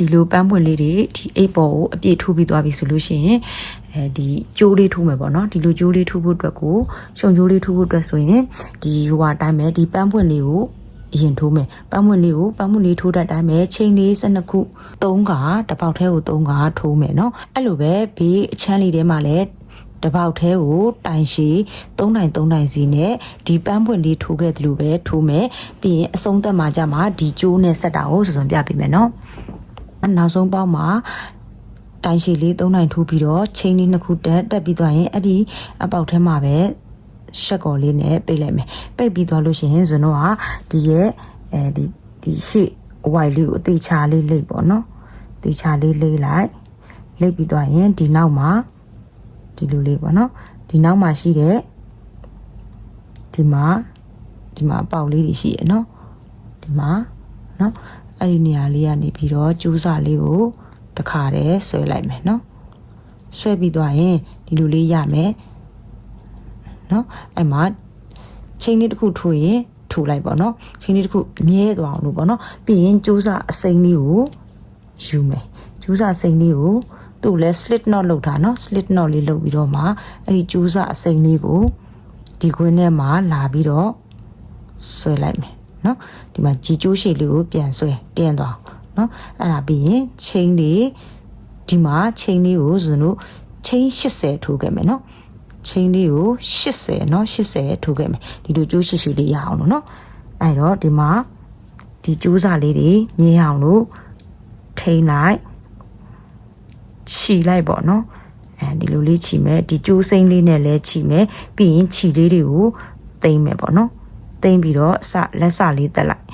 ဒီလိုပန်းပွင့်လေးတွေဒီအိတ်ပေါ်ကိုအပြည့်ထိုးပြီးသွားပြီဆိုလို့ရှိရင်ဒီကျိုးလေးထိုးမယ်ပေါ့နော်ဒီလိုကျိုးလေးထိုးဖို့အတွက်ကိုရှုံကျိုးလေးထိုးဖို့အတွက်ဆိုရင်ဒီဟိုအတိုင်းပဲဒီပန်းပွင့်လေးကိုအရင်ထိုးမယ်ပန်းပွင့်လေးထိုးတတ်တိုင်းပဲချိန်လေး12ခု3ခါတစ်ပေါက်ထဲကို3ခါထိုးမယ်နော်အဲ့လိုပဲဘေးအချမ်းလေးထဲမှာလည်းတပေါက်ထဲကိုတိုင်ရှည်3တိုင်စီနဲ့ဒီပန်းပွင့်လေးထိုးခဲ့တယ်လို့ပဲထိုးမယ်ပြီးရင်အဆုံးသက်မှာကြမှာဒီကျိုးနဲ့ဆက်တာကိုစွန်ပြပေးမယ်နော်နောက်ဆုံးပေါက်မှာတိုင်ရှည်လေး3တိုင်ထိုးပြီးတော့ချိန်လေး2ခုတက်ပြီးသွားရင်အဲ့ဒီအပေါက်ထဲမှာပဲရှက်ကော်လေးနဲ့ပိတ်လိုက်မယ်ပိတ်ပြီးသွားလို့ရှိရင်ဇွန်တို့ကဒီရဲ့ဒီရှေ့ဝိုင်လေးကိုအသေးချာလေးလိပ်ပေါ့နော်အသေးချာလေးလိပ်လိုက်လိပ်ပြီးသွားရင်ဒီနောက်မှာဒီလိုလေးပေါ့နော်ဒီနောက်မှာရှိတဲ့ဒီမှာအပေါက်လေးတွေရှိရနော်ဒီမှာနော်အဲ့ဒီနေရာလေးကနေပြီးတော့ကျိုးစာလေးကိုတစ်ခါတည်းဆွဲလိုက်မယ်နော်ဆွဲပြီးသွားရင်ဒီလိုလေးရမယ်နော်အဲ့မှာချိန်လေးတစ်ခုထိုးရင်ထိုးလိုက်ပေါ့နော်ချိန်လေးတစ်ခုမြဲသွားအောင်လို့ပေါ့နော်ပြီးရင်ကျိုးစာအစိမ်းလေးကိုယူမယ်ကျိုးစာအစိမ်းလေးကိုသူ့လဲ slit knot လုပ်တာနော် slit knot လေးလုပ်ပြီးတော့မှအဲ့ဒီကျိုးစာအစိမ်းလေးကိုဒီခွင်းထဲမှာလာပြီးတော့ဆွဲလိုက်မယ်နော်ဒီမှာជីကျိုးရှည်လေးကိုပြန်ဆွဲတင်းသွားနော်အဲ့ဒါပြီးရင်ချိန်လေးဒီမှာချိန်လေးကိုဆိုလို့ချိန်80ထိုးခဲ့မယ်နော်ချိန်လေးကို80နော်80ထိုးခဲ့မယ်ဒီလိုကျိုးရှည်လေးရအောင်လို့နော်အဲ့တော့ဒီမှာဒီကျိုးစာလေးတွေမြင်အောင်လို့ထိန်းလိုက်ခြီလိုက်ပေါ့နော်အဲဒီလိုလေးခြီမယ်ဒီကျိုးစိမ့်လေးနဲ့လည်းခြီမယ်ပြီးရင်ခြီလေးတွေကိုသိမ့်မယ်ပေါ့နော်သိမ့်ပြီးတော့လက်စလေးတက်လိုက်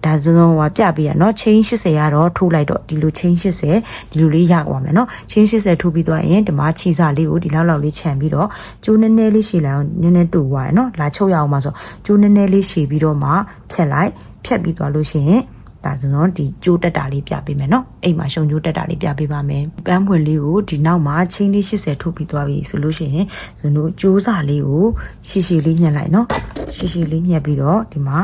ဒါဆိုတော့ပြပေးရနော်ချင်း80ကတော့ထိုးလိုက်တော့ဒီလိုချင်း80ဒီလိုလေးရသွားမယ်နော်ချင်း80ထိုးပြီးသွားရင်ဒီမှာခြီစာလေးကိုဒီလောက်လေးခြံပြီးတော့ကျိုးနည်းနည်းလေးရှည်လိုက်အောင်နည်းနည်းတူသွားရနော်လာချုပ်ရအောင်ပါဆိုကျိုးနည်းနည်းလေးရှည်ပြီးတော့မှဖြတ်လိုက်ဖြတ်ပြီးသွားလို့ရှိရင်ဒါဆိုတော့ဒီကျိုးတက်တာလေးပြပေးမယ်နော်အိမ်မှာရှုံကျိုးတက်တာလေးပြပေးပါမယ်ပန်းပွင့်လေးကိုဒီနောက်မှာချင်းလေး80ထိုးပြီးသွားပြီဆိုလို့ရှိရင်ကျွန်တော်ကျိုးစာလေးကိုရှည်လေးညှက်လိုက်နော်ရှည်လေးညှက်ပြီးတော့ဒီမှာ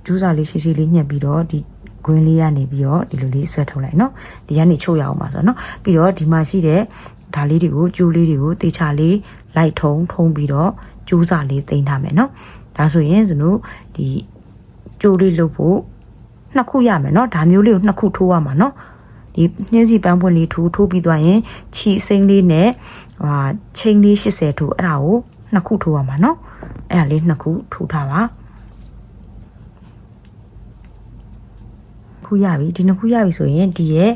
ကျိုးစာလေးရှည်လေးညှက်ပြီးတော့ဒီခွင်းလေးကနေပြီးတော့ဒီလိုလေးဆွဲထုတ်လိုက်နော်ဒီကနေချုပ်ရအောင်ပါဆိုတော့နော်ပြီးတော့ဒီမှာရှိတဲ့ဒါလေးတွေကိုကျိုးလေးတွေကိုတေချာလေးလိုက်ထုံပြီးတော့ကျိုးစာလေးတင်ထားမယ်နော်ဒါဆိုရင်ကျွန်တော်ဒီကျိုးလေးလုပ်ဖို့2ခုရမယ်เนาะဒါမျိုးလေးကို2ခုထိုးရမှာเนาะဒီနှင်းစီပန်းပွင့်လေးထိုးပြီးသွားရင်ခြီစိမ့်လေးနဲ့ချိန်လေး80ထိုးအဲ့ဒါကို2ခုထိုးရမှာเนาะအဲ့ဒါလေး2ခုထိုးထားပါခုရပြီဒီ2ခုရပြီဆိုရင်ဒီရဲ့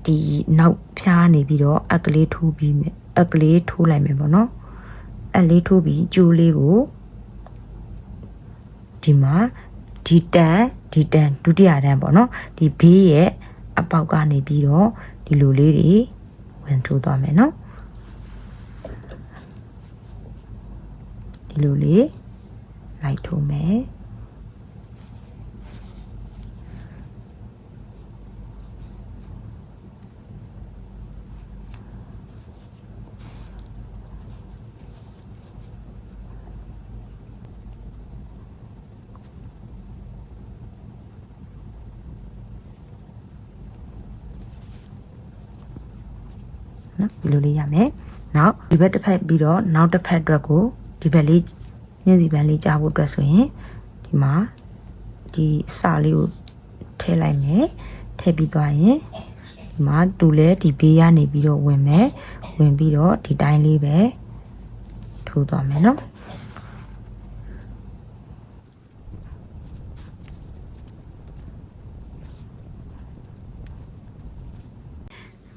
ဒီနောက်ဖျားနေပြီးတော့အကလေးထိုးပြီးမယ်အကလေးထိုးလိုက်မယ်ပေါ့เนาะအလေးထိုးပြီးကျိုးလေးကိုဒီမှာဒီတန်ဒုတိယတန်းပေါ့နော်ဒီဘေးရဲ့အပေါက်ကနေပြီးတော့ဒီလိုလေးတွေဝင်ထိုးသွားမယ်နော်ဒီလိုလေးလိုက်ထိုးမယ်ဒီလိုလေးရမယ်နောက်ဒီဘက်တစ်ဖက်ပြီးတော့နောက်တစ်ဖက်အတွက်ကိုဒီဘက်လေးညှင်းစီပန်းလေးကြားဖို့အတွက်ဆိုရင်ဒီမှာဒီစာလေးကိုထည့်လိုက်မယ်ထည့်ပြီးသွားရင်ဒီမှာတူလဲဒီဘေးကနေပြီးတော့ဝင်မယ်ဝင်ပြီးတော့ဒီတိုင်းလေးပဲထိုးသွားမယ်နော်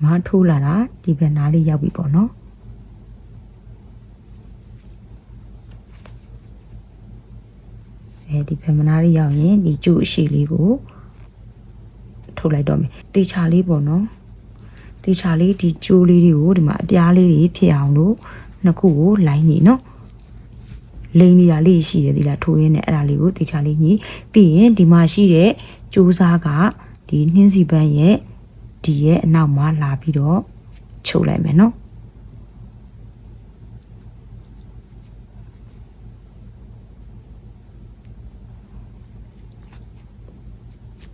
မထိုးလာတာဒီဘက်နားလေးရောက်ပြီပေါ့နော်ဒီဘက်မနားလေးရောက်ရင်ဒီကျိုးအရှိလေးကိုထုတ်လိုက်တော့မယ်တေချာလေးပေါ့နော်တေချာလေးဒီကျိုးလေးတွေကိုဒီမှာအပြားလေးတွေဖြစ်အောင်လို့နှစ်ခုကိုလိုင်းနေနော်လိန်နေရလေးရှိတယ်ဒီလားထိုးရင်းနဲ့အဲ့ဒါလေးကိုတေချာလေးညှိပြီးရင်ဒီမှာရှိတဲ့ကျိုးစားကဒီနှင်းစီပန်းရဲ့ဒီရဲ့အနောက်မှာလာပြီးတော့ချုပ်လိုက်မယ်နော်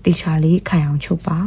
တေချာလေးခိုင်အောင်ချုပ်ပါ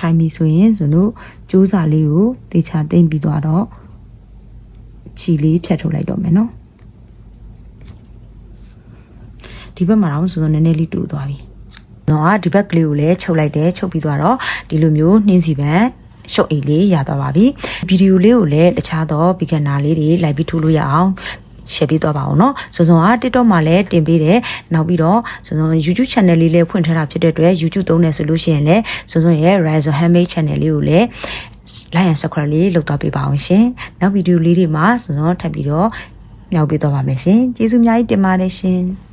ခိုင်ပြီဆိုရင်ဇွန်တို့ကျိုးစာလေးကိုတေချာသိမ့်ပြီးသွားတော့ချီလေးဖြတ်ထုတ်လိုက်တော့မယ်နော်ဒီဘက်မှာတော့ဇွန်နည်းနည်းလေးတူသွားပြီနော်ဒီဘက်ကလေးကိုလည်းချုပ်လိုက်တယ်ချုပ်ပြီးသွားတော့ဒီလိုမျိုးနှင်းစီပန်ရှုပ်အိတ်လေးရသွားပါပြီဗီဒီယိုလေးကိုလည်းတခြားသော beginner လေးတွေလိုက်ပြီးထိုးလို့ရအောင်ရှယ်ပေးသွားပါအောင်เนาะစွန်စွန်က TikTok မှာလည်းတင်ပေးတယ်နောက်ပြီးတော့စွန်စွန် YouTube channel လေးလည်းဖွင့်ထားတာဖြစ်တဲ့အတွက် YouTube သုံးနေဆိုလို့ရှိရင်လည်းစွန်စွန်ရဲ့ Rise Handmade channel လေးကိုလည်း like and subscribe လေးလုပ်သွားပေးပါအောင်ရှင်နောက်ဗီဒီယိုလေးတွေမှာစွန်စွန်ထပ်ပြီးတော့မြောက်ပေးသွားပါမယ်ရှင်ကျေးဇူးအများကြီးတင်ပါတယ်ရှင်